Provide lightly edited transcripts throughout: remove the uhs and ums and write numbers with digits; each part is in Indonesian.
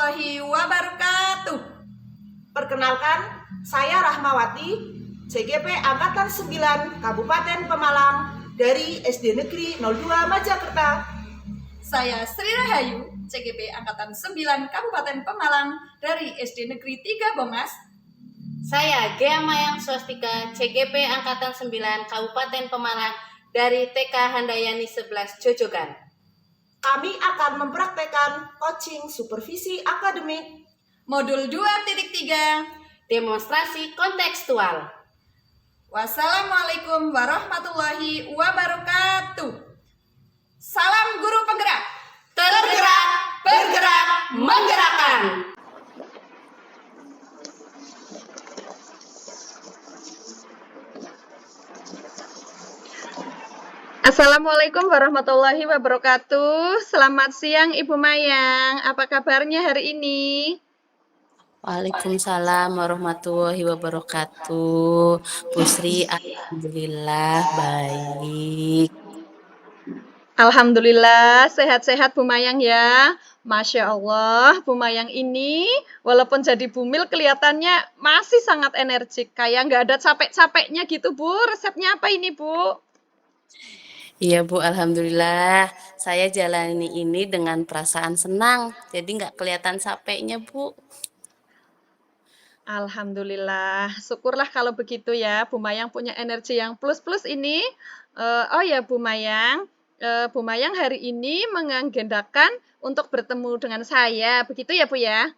warahmatullahi wabarakatuh. Perkenalkan, saya Rahmawati, CGP Angkatan 9 Kabupaten Pemalang dari SD Negeri 02 Majakerta. Saya Sri Rahayu, CGP Angkatan 9 Kabupaten Pemalang dari SD Negeri 3 Bongas. Saya Gea Mayang Swastika, CGP Angkatan 9 Kabupaten Pemalang dari TK Handayani 11 Jojogan. Kami akan mempraktekkan coaching supervisi akademik Modul 2.3 Demonstrasi kontekstual. Wassalamualaikum warahmatullahi wabarakatuh. Salam guru penggerak. Tergerak, bergerak, menggerakkan. Assalamualaikum warahmatullahi wabarakatuh. Selamat siang Ibu Mayang. Apa kabarnya hari ini? Waalaikumsalam warahmatullahi wabarakatuh. Bu Sri, alhamdulillah baik. Alhamdulillah sehat-sehat Bu Mayang ya. Masya Allah, Bu Mayang ini walaupun jadi bumil kelihatannya masih sangat energik. Kayak nggak ada capek-capeknya gitu Bu. Resepnya apa ini Bu? Iya Bu, alhamdulillah. Saya jalani ini dengan perasaan senang. Jadi nggak kelihatan capeknya Bu. Alhamdulillah, syukurlah kalau begitu ya. Bu Mayang punya energi yang plus-plus ini. Oh ya Bu Mayang, Bu Mayang hari ini mengagendakan untuk bertemu dengan saya. Begitu ya Bu ya?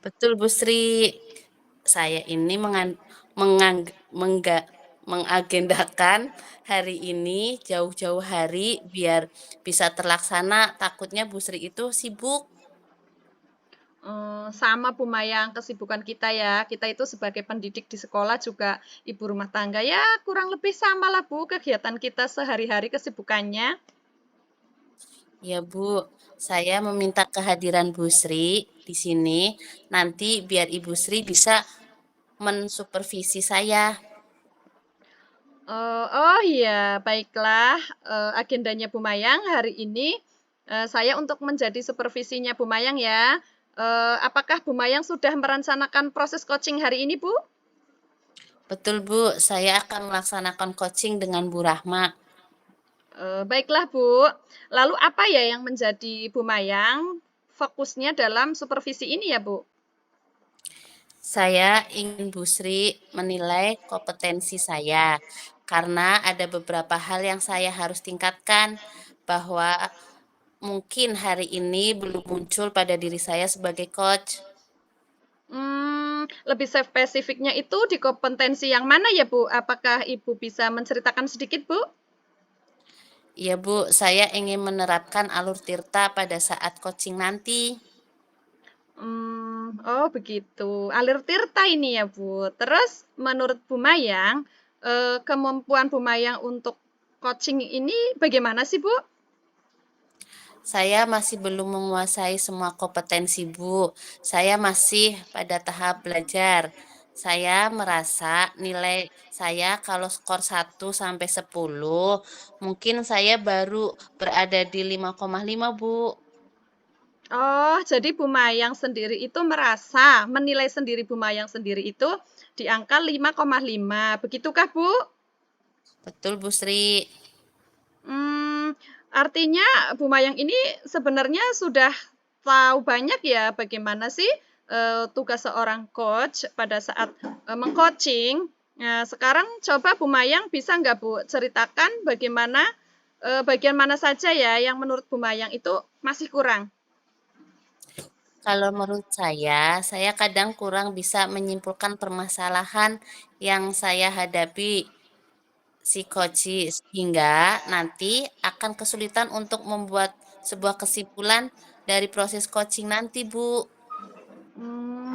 Betul Bu Sri. Saya ini mengagendakan hari ini jauh-jauh hari biar bisa terlaksana. Takutnya Bu Sri itu sibuk. Sama Bu Mayang, kesibukan kita ya. Kita itu sebagai pendidik di sekolah juga ibu rumah tangga ya kurang lebih sama lah Bu kegiatan kita sehari-hari kesibukannya. Ya Bu, saya meminta kehadiran Bu Sri di sini. Nanti biar Ibu Sri bisa mensupervisi saya. Oh iya, baiklah, agendanya Bu Mayang hari ini, saya untuk menjadi supervisinya Bu Mayang ya. Apakah Bu Mayang sudah merencanakan proses coaching hari ini Bu? Betul Bu, saya akan melaksanakan coaching dengan Bu Rahma. Baiklah Bu, lalu apa ya yang menjadi Bu Mayang fokusnya dalam supervisi ini ya Bu? Saya ingin Bu Sri menilai kompetensi saya karena ada beberapa hal yang saya harus tingkatkan bahwa mungkin hari ini belum muncul pada diri saya sebagai coach. Lebih spesifiknya itu di kompetensi yang mana ya Bu? Apakah Ibu bisa menceritakan sedikit Bu? Iya Bu, saya ingin menerapkan alur tirta pada saat coaching nanti. Oh begitu. Alir tirta ini ya Bu. Terus menurut Bu Mayang, kemampuan Bu Mayang untuk coaching ini bagaimana sih Bu? Saya masih belum menguasai semua kompetensi Bu. Saya masih pada tahap belajar. Saya merasa nilai saya kalau skor 1 sampai 10, mungkin saya baru berada di 5,5 Bu. Oh, jadi Bu Mayang sendiri itu merasa menilai sendiri Bu Mayang sendiri itu di angka 5,5. Begitukah Bu? Betul Bu Sri. Artinya Bu Mayang ini sebenarnya sudah tahu banyak ya bagaimana sih tugas seorang coach pada saat mengcoaching. Nah, sekarang coba Bu Mayang bisa nggak Bu ceritakan bagaimana bagian mana saja ya yang menurut Bu Mayang itu masih kurang? Kalau menurut saya kadang kurang bisa menyimpulkan permasalahan yang saya hadapi si coach sehingga nanti akan kesulitan untuk membuat sebuah kesimpulan dari proses coaching nanti, Bu.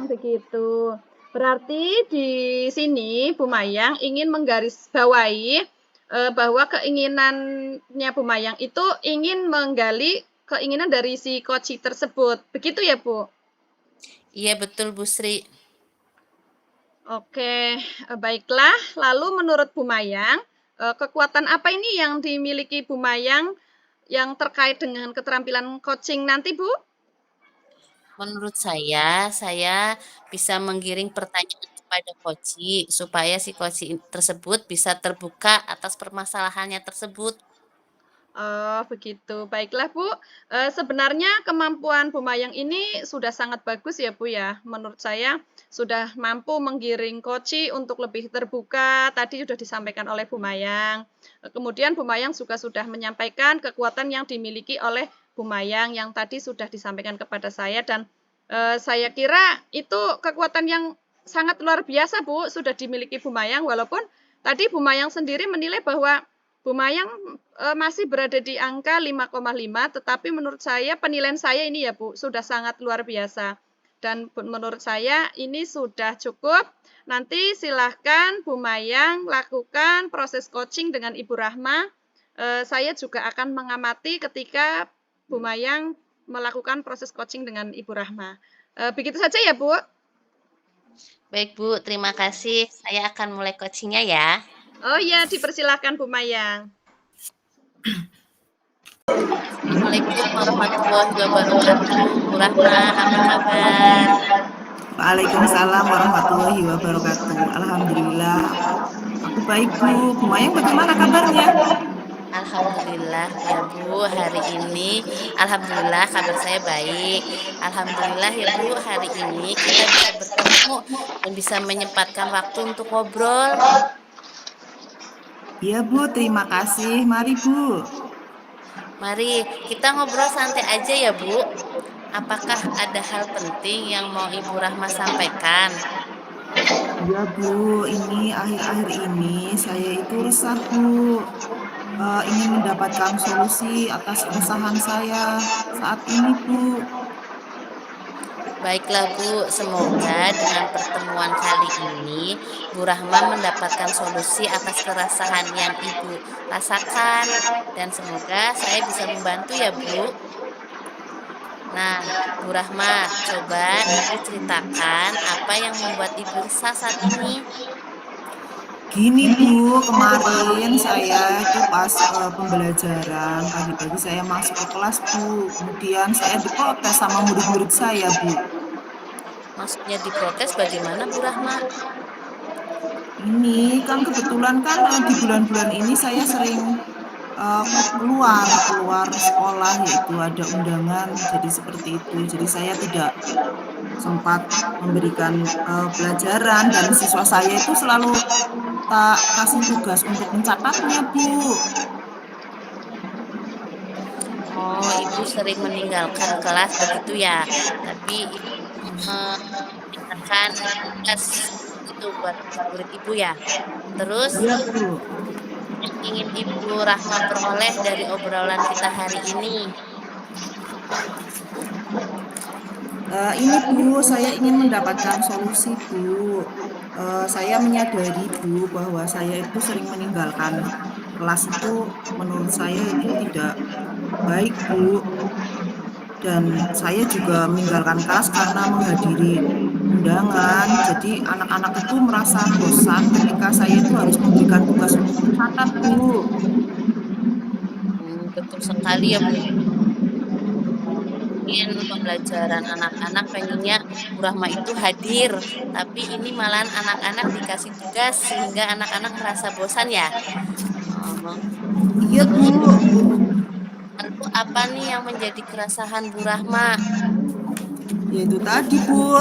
Begitu. Berarti di sini Bu Mayang ingin menggarisbawahi bahwa keinginannya Bu Mayang itu ingin menggali keinginan dari si coach tersebut. Begitu ya, Bu? Iya betul, Bu Sri. Oke, baiklah. Lalu menurut Bu Mayang, kekuatan apa ini yang dimiliki Bu Mayang yang terkait dengan keterampilan coaching nanti, Bu? Menurut saya bisa menggiring pertanyaan kepada koci supaya si koci tersebut bisa terbuka atas permasalahannya tersebut. Oh, begitu. Baiklah, Bu. Sebenarnya kemampuan Bu Mayang ini sudah sangat bagus ya, Bu, ya. Menurut saya sudah mampu menggiring koci untuk lebih terbuka. Tadi sudah disampaikan oleh Bu Mayang. Kemudian Bu Mayang juga sudah menyampaikan kekuatan yang dimiliki oleh Bu Mayang yang tadi sudah disampaikan kepada saya dan saya kira itu kekuatan yang sangat luar biasa, Bu, sudah dimiliki Bu Mayang walaupun tadi Bu Mayang sendiri menilai bahwa Bu Mayang masih berada di angka 5,5, tetapi menurut saya penilaian saya ini ya Bu, sudah sangat luar biasa. Dan menurut saya ini sudah cukup. Nanti silahkan Bu Mayang lakukan proses coaching dengan Ibu Rahma. Saya juga akan mengamati ketika Bu Mayang melakukan proses coaching dengan Ibu Rahma. Begitu saja ya Bu. Baik Bu, terima kasih. Saya akan mulai coachingnya ya. Oh iya, dipersilahkan Bu Mayang. Assalamualaikum warahmatullahi wabarakatuh. Bu Rahma, apa kabar? Waalaikumsalam warahmatullahi wabarakatuh. Alhamdulillah, aku baik Bu. Bu Mayang bagaimana kabarnya? Alhamdulillah ya Bu, hari ini alhamdulillah kabar saya baik. Alhamdulillah ya Bu, hari ini kita bisa bertemu dan bisa menyempatkan waktu untuk ngobrol. Iya Bu, terima kasih. Mari Bu. Mari kita ngobrol santai aja ya Bu. Apakah ada hal penting yang mau Ibu Rahma sampaikan? Iya Bu, ini akhir-akhir ini saya itu resah Bu. Ingin mendapatkan solusi atas keresahan saya saat ini Bu. Baiklah Bu, semoga dengan pertemuan kali ini Bu Rahma mendapatkan solusi atas keresahan yang Ibu rasakan dan semoga saya bisa membantu ya Bu. Nah, Bu Rahma, coba Ibu ceritakan apa yang membuat Ibu resah saat ini. Gini Bu, kemarin saya itu pas pembelajaran pagi-pagi saya masuk ke kelas Bu. Kemudian saya diprotes sama murid-murid saya Bu. Maksudnya diprotes bagaimana Bu Rahma? Ini kan kebetulan kan di bulan-bulan ini saya sering keluar sekolah yaitu ada undangan jadi seperti itu. Jadi saya tidak sempat memberikan pelajaran dan siswa saya itu selalu tak kasih tugas untuk mencatatnya Bu. Oh, Ibu sering meninggalkan kelas begitu ya. Tapi Ibu meninggalkan tugas itu buat murid Ibu ya. Terus Iya Bu. yang ingin Ibu Rahma peroleh dari obrolan kita hari ini. Ini Bu, saya ingin mendapatkan solusi Bu. Saya menyadari Bu bahwa saya itu sering meninggalkan kelas itu menurut saya itu tidak baik Bu. Dan saya juga meninggalkan kelas karena menghadiri undangan. Jadi anak-anak itu merasa bosan ketika saya itu harus memberikan tugas untuk mencatat Bu. Betul sekali ya Bu. Mungkin pembelajaran anak-anak pengennya Bu Rahma itu hadir, tapi ini malahan anak-anak dikasih tugas sehingga anak-anak merasa bosan ya. Oh, Iya Bu. lalu apa nih yang menjadi keresahan Bu Rahma? Yaitu tadi Bu,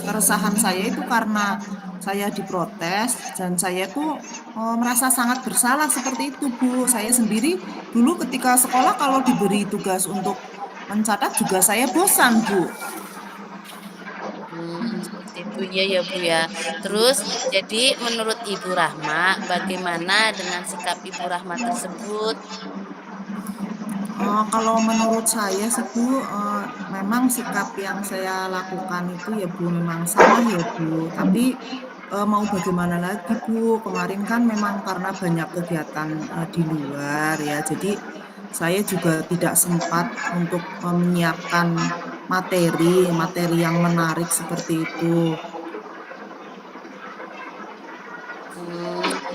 keresahan saya itu karena saya diprotes dan saya tuh merasa sangat bersalah seperti itu Bu. Saya sendiri dulu ketika sekolah kalau diberi tugas untuk mencatat juga saya bosan Bu. Seperti itu ya ya Bu ya. Terus jadi menurut Ibu Rahma bagaimana dengan sikap Ibu Rahma tersebut? Kalau menurut saya sih Bu, memang sikap yang saya lakukan itu ya Bu memang salah ya Bu. Tapi mau bagaimana lagi Bu, kemarin kan memang karena banyak kegiatan di luar ya, jadi saya juga tidak sempat untuk menyiapkan materi yang menarik seperti itu.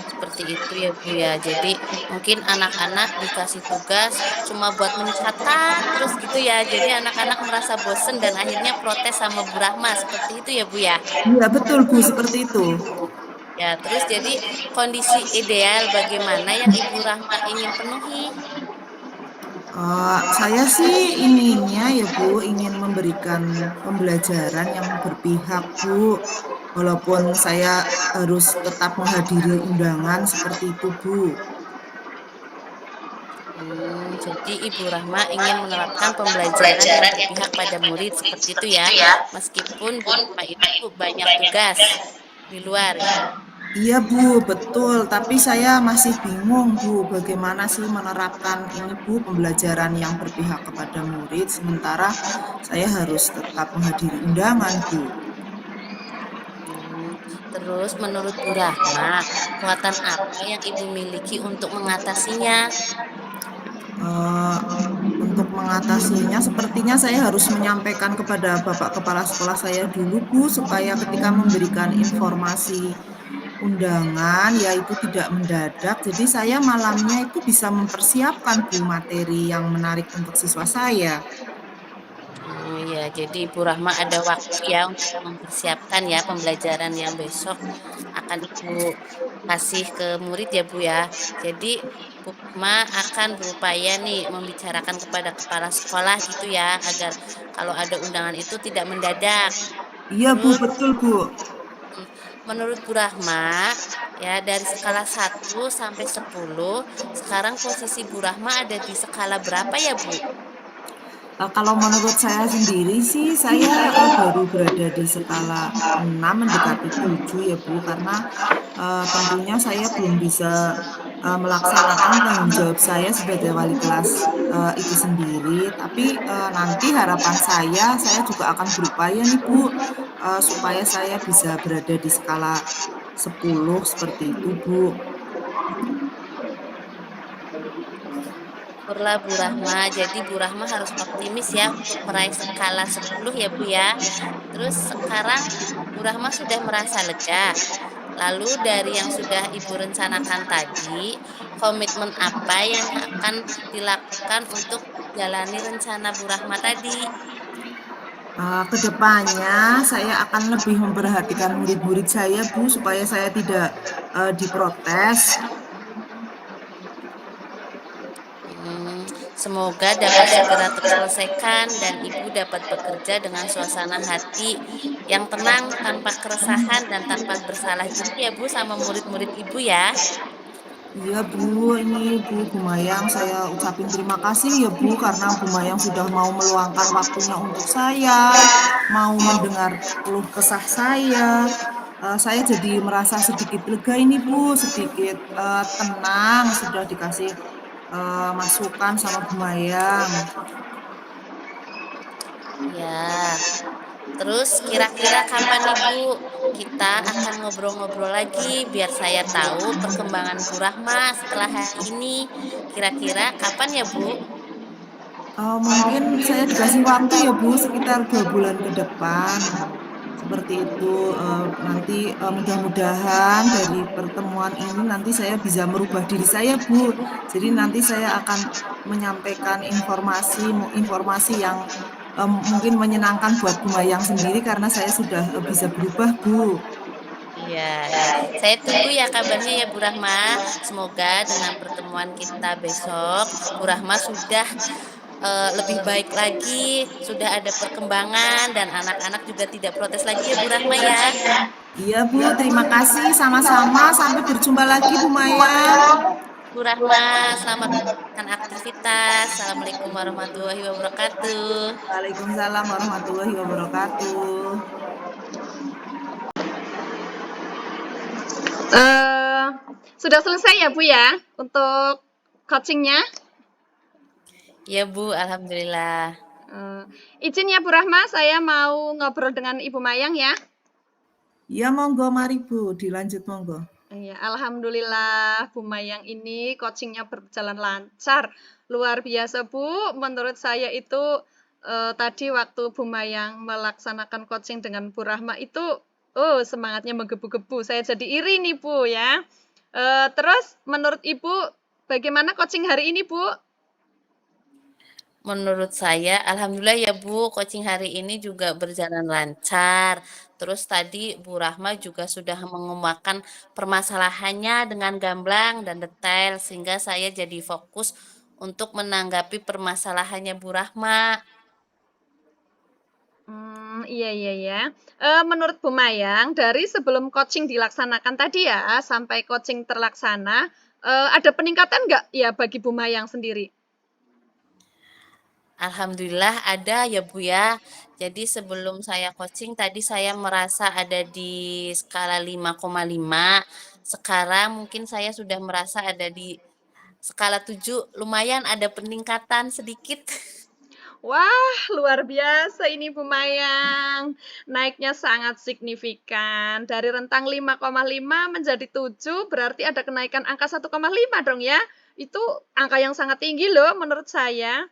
Seperti seperti itu ya Bu ya. Jadi mungkin anak-anak dikasih tugas cuma buat mencatat terus gitu ya. Jadi anak-anak merasa bosen dan akhirnya protes sama Bu Rahma seperti itu ya Bu ya. Iya betul Bu, seperti itu. Ya, terus jadi kondisi ideal bagaimana yang Ibu Rahma ingin penuhi? Saya sih inginnya ya Bu, ingin memberikan pembelajaran yang berpihak Bu, walaupun saya harus tetap menghadiri undangan seperti itu Bu. Jadi Ibu Rahma ingin menerapkan pembelajaran yang berpihak pada murid seperti itu ya, meskipun Bu Rahma itu banyak tugas di luar. Iya Bu, betul. Tapi saya masih bingung Bu, bagaimana sih menerapkan ini Bu, pembelajaran yang berpihak kepada murid, sementara saya harus tetap menghadiri undangan Bu. Hmm, Terus menurut Bu Rahma, kekuatan apa yang Ibu miliki untuk mengatasinya? Eh, untuk mengatasinya, sepertinya saya harus menyampaikan kepada Bapak Kepala Sekolah saya dulu Bu, supaya ketika memberikan informasi undangan, yaitu tidak mendadak. Jadi saya malamnya itu bisa mempersiapkan Bu materi yang menarik untuk siswa saya. Oh ya, jadi Ibu Rahma ada waktu ya untuk mempersiapkan ya pembelajaran yang besok akan Ibu kasih ke murid ya Bu ya. Jadi Bu Rahma akan berupaya nih membicarakan kepada kepala sekolah gitu ya, agar kalau ada undangan itu tidak mendadak. Iya Bu, Terus betul Bu. menurut Bu Rahma ya dari skala 1 sampai 10, sekarang posisi Bu Rahma ada di skala berapa ya Bu? Kalau menurut saya sendiri sih, saya baru berada di skala 6 mendekati 7 ya Bu, karena tentunya saya belum bisa melaksanakan tanggung jawab saya sebagai wali kelas itu sendiri. Tapi nanti harapan saya juga akan berupaya nih Bu, supaya saya bisa berada di skala 10 seperti itu Bu. Syukurlah Bu Rahma. Jadi Bu Rahma harus optimis ya untuk meraih skala 10 ya Bu ya. Terus sekarang Bu Rahma sudah merasa lega. Lalu dari yang sudah Ibu rencanakan tadi, komitmen apa yang akan dilakukan untuk jalani rencana Bu Rahma tadi? Kedepannya saya akan lebih memperhatikan murid-murid saya Bu, supaya saya tidak diprotes. Semoga dapat segera terselesaikan dan Ibu dapat bekerja dengan suasana hati yang tenang, tanpa keresahan dan tanpa bersalah gitu ya Bu sama murid-murid Ibu ya. Iya Bu, ini Bu Mayang, saya ucapin terima kasih ya Bu, karena Bu Mayang sudah mau meluangkan waktunya untuk saya, mau mendengar keluh kesah saya. Saya jadi merasa sedikit lega ini Bu, sedikit tenang, sudah dikasih masukan sama Bu Mayang. Ya, terus kira-kira kapan nih Bu kita akan ngobrol-ngobrol lagi biar saya tahu perkembangan Bu Rahma setelah hari ini. Kira-kira kapan ya Bu? Mungkin saya dikasih waktu ya Bu, sekitar 2 bulan ke depan. Seperti itu, nanti mudah-mudahan dari pertemuan ini nanti saya bisa merubah diri saya Bu. Jadi nanti saya akan menyampaikan informasi yang mungkin menyenangkan buat Bu Mayang sendiri, karena saya sudah bisa berubah Bu. Iya, ya. Saya tunggu ya kabarnya ya Bu Rahma. Semoga dengan pertemuan kita besok, Bu Rahma sudah lebih baik lagi, sudah ada perkembangan dan anak-anak juga tidak protes lagi ya Bu Rahma ya. Iya Bu, terima kasih, sama-sama, sampai berjumpa lagi Bu Mayang. Bu Rahma, selamat melakukan aktivitas. Assalamualaikum warahmatullahi wabarakatuh. Waalaikumsalam warahmatullahi wabarakatuh. Eh, sudah selesai ya Bu ya untuk coachingnya? Ya Bu, alhamdulillah. Izin ya Bu Rahma, saya mau ngobrol dengan Ibu Mayang ya. Ya monggo, mari Bu, dilanjut monggo. Iya, alhamdulillah Bu Mayang ini coachingnya berjalan lancar. Luar biasa Bu, menurut saya itu tadi waktu Bu Mayang melaksanakan coaching dengan Bu Rahma itu, semangatnya menggebu-gebu. Saya jadi iri nih Bu ya. Terus menurut Ibu bagaimana coaching hari ini, Bu? Menurut saya, alhamdulillah ya Bu, coaching hari ini juga berjalan lancar. Terus tadi Bu Rahma juga sudah mengemukakan permasalahannya dengan gamblang dan detail, sehingga saya jadi fokus untuk menanggapi permasalahannya Bu Rahma. Iya iya ya. Menurut Bu Mayang, dari sebelum coaching dilaksanakan tadi ya, sampai coaching terlaksana, ada peningkatan nggak ya bagi Bu Mayang sendiri? Alhamdulillah ada ya Bu ya. Jadi sebelum saya coaching tadi saya merasa ada di skala 5,5. Sekarang mungkin saya sudah merasa ada di skala 7. Lumayan ada peningkatan sedikit. Wah, luar biasa ini Bu Mayang. Naiknya sangat signifikan. Dari rentang 5,5 menjadi 7, berarti ada kenaikan angka 1,5 dong ya. Itu angka yang sangat tinggi loh menurut saya.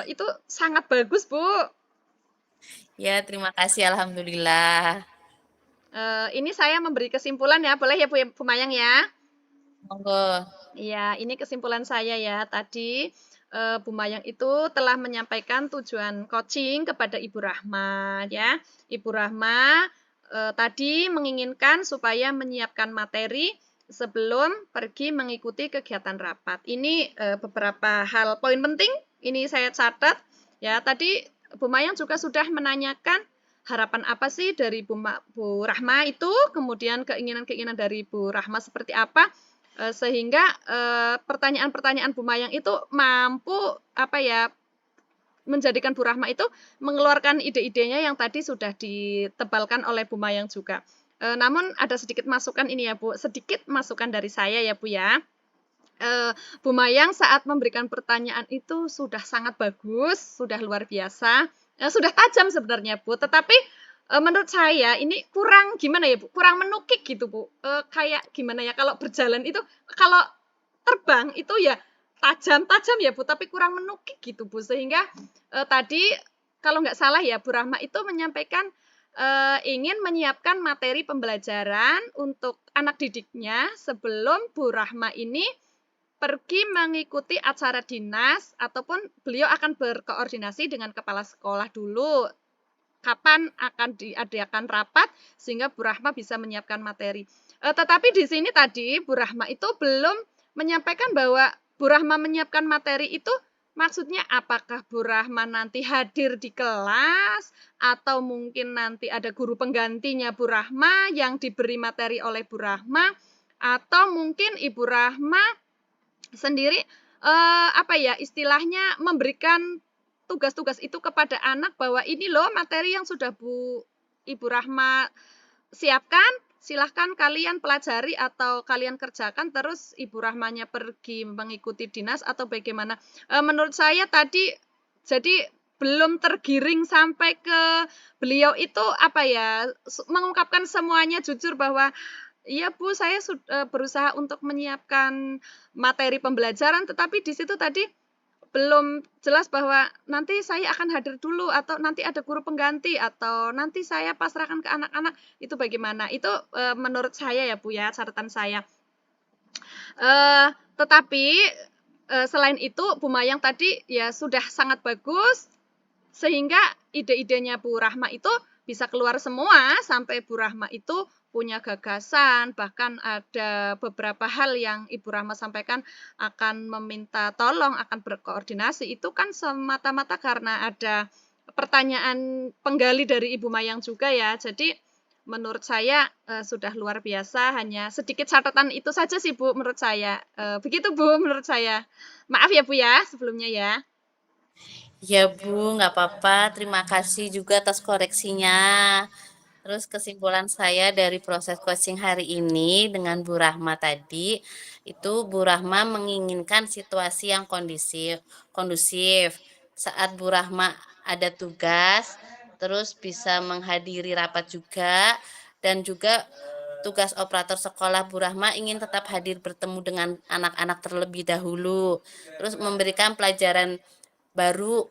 Itu sangat bagus, Bu. Ya, terima kasih alhamdulillah. Ini saya memberi kesimpulan ya, boleh ya Bu Mayang ya? Monggo. Iya, ini kesimpulan saya ya. Tadi Bu Mayang itu telah menyampaikan tujuan coaching kepada Ibu Rahma ya. Ibu Rahma tadi menginginkan supaya menyiapkan materi sebelum pergi mengikuti kegiatan rapat. Ini beberapa hal poin penting ini saya catat ya. Tadi Bu Mayang juga sudah menanyakan harapan apa sih dari Bu Rahma itu, kemudian keinginan-keinginan dari Bu Rahma seperti apa, sehingga pertanyaan-pertanyaan Bu Mayang itu mampu apa ya, menjadikan Bu Rahma itu mengeluarkan ide-idenya yang tadi sudah ditebalkan oleh Bu Mayang juga. Namun ada sedikit masukan ini ya Bu, sedikit masukan dari saya ya Bu ya. Bu Mayang saat memberikan pertanyaan itu sudah sangat bagus, sudah luar biasa, sudah tajam sebenarnya Bu, tetapi menurut saya ini kurang gimana ya Bu, kurang menukik gitu Bu, kayak gimana ya kalau berjalan itu, kalau terbang itu ya tajam-tajam ya Bu, tapi kurang menukik gitu Bu, sehingga tadi kalau nggak salah ya Bu Rahma itu menyampaikan ingin menyiapkan materi pembelajaran untuk anak didiknya sebelum Bu Rahma ini pergi mengikuti acara dinas ataupun beliau akan berkoordinasi dengan kepala sekolah dulu kapan akan diadakan rapat sehingga Bu Rahma bisa menyiapkan materi. Tetapi di sini tadi Bu Rahma itu belum menyampaikan bahwa Bu Rahma menyiapkan materi itu maksudnya apakah Bu Rahma nanti hadir di kelas atau mungkin nanti ada guru penggantinya Bu Rahma yang diberi materi oleh Bu Rahma atau mungkin Ibu Rahma sendiri apa ya istilahnya memberikan tugas-tugas itu kepada anak bahwa ini loh materi yang sudah Ibu Rahma siapkan, silahkan kalian pelajari atau kalian kerjakan terus Ibu Rahmanya pergi mengikuti dinas atau bagaimana. Menurut saya tadi jadi belum tergiring sampai ke beliau itu apa ya mengungkapkan semuanya jujur bahwa iya Bu, saya berusaha untuk menyiapkan materi pembelajaran, tetapi di situ tadi belum jelas bahwa nanti saya akan hadir dulu atau nanti ada guru pengganti atau nanti saya pasrahkan ke anak-anak itu bagaimana? Itu menurut saya ya Bu ya catatan saya. Tetapi selain itu Bu Mayang tadi ya sudah sangat bagus sehingga ide-idenya Bu Rahma itu bisa keluar semua sampai Bu Rahma itu punya gagasan, bahkan ada beberapa hal yang Ibu Rahma sampaikan akan meminta tolong, akan berkoordinasi, itu kan semata-mata karena ada pertanyaan penggali dari Ibu Mayang juga ya. Jadi menurut saya sudah luar biasa, hanya sedikit catatan itu saja sih Bu menurut saya. Begitu Bu menurut saya. Maaf ya Bu ya sebelumnya ya. Ya Bu, nggak apa-apa. Terima kasih juga atas koreksinya. Terus kesimpulan saya dari proses coaching hari ini dengan Bu Rahma tadi, itu Bu Rahma menginginkan situasi yang kondusif. Saat Bu Rahma ada tugas, terus bisa menghadiri rapat juga, dan juga tugas operator sekolah Bu Rahma ingin tetap hadir bertemu dengan anak-anak terlebih dahulu, terus memberikan pelajaran baru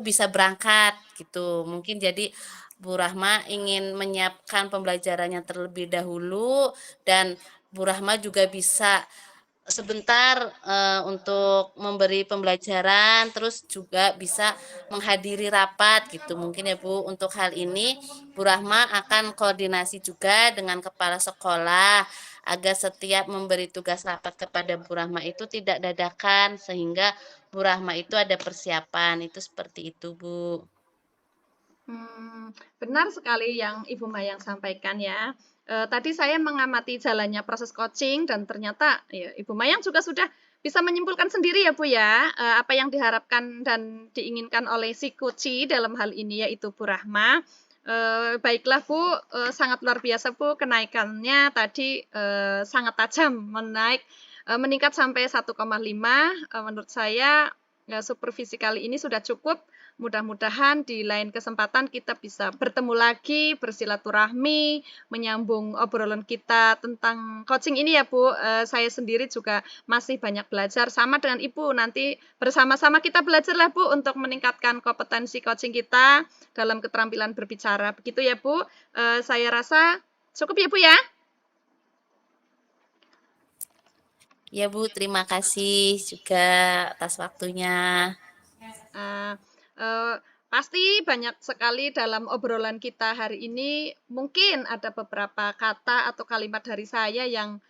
bisa berangkat gitu. Mungkin jadi Bu Rahma ingin menyiapkan pembelajarannya terlebih dahulu dan Bu Rahma juga bisa sebentar untuk memberi pembelajaran, terus juga bisa menghadiri rapat gitu. Mungkin ya Bu, untuk hal ini Bu Rahma akan koordinasi juga dengan kepala sekolah agar setiap memberi tugas rapat kepada Bu Rahma itu tidak dadakan, sehingga Bu Rahma itu ada persiapan. Itu seperti itu, Bu. Benar sekali yang Ibu Mayang sampaikan ya. Tadi saya mengamati jalannya proses coaching dan ternyata ya, Ibu Mayang juga sudah bisa menyimpulkan sendiri ya Bu ya, apa yang diharapkan dan diinginkan oleh si coachee dalam hal ini yaitu Bu Rahma. Baiklah Bu, sangat luar biasa Bu kenaikannya tadi sangat tajam meningkat sampai 1,5. Menurut saya supervisi kali ini sudah cukup. Mudah-mudahan di lain kesempatan kita bisa bertemu lagi, bersilaturahmi, menyambung obrolan kita tentang coaching ini ya Bu. Saya sendiri juga masih banyak belajar sama dengan Ibu. Nanti bersama-sama kita belajarlah Bu untuk meningkatkan kompetensi coaching kita dalam keterampilan berbicara. Begitu ya Bu. Saya rasa cukup ya Bu ya. Ya Bu, terima kasih juga atas waktunya. Pasti banyak sekali dalam obrolan kita hari ini, mungkin ada beberapa kata atau kalimat dari saya yang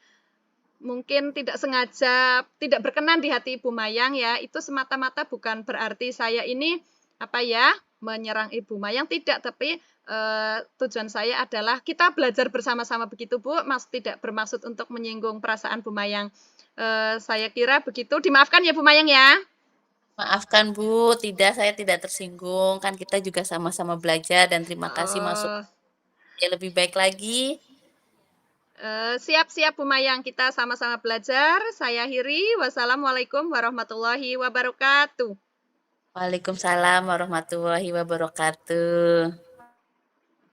mungkin tidak sengaja, tidak berkenan di hati Ibu Mayang ya. Itu semata-mata bukan berarti saya ini menyerang Ibu Mayang, tidak. Tapi tujuan saya adalah kita belajar bersama-sama begitu Bu, tidak bermaksud untuk menyinggung perasaan Bu Mayang. Saya kira begitu, dimaafkan ya Bu Mayang ya. Maafkan Bu, saya tidak tersinggung. Kan kita juga sama-sama belajar dan terima kasih masuk yang lebih baik lagi. Siap-siap Bu Mayang, kita sama-sama belajar. Saya akhiri. Wassalamualaikum warahmatullahi wabarakatuh. Waalaikumsalam warahmatullahi wabarakatuh.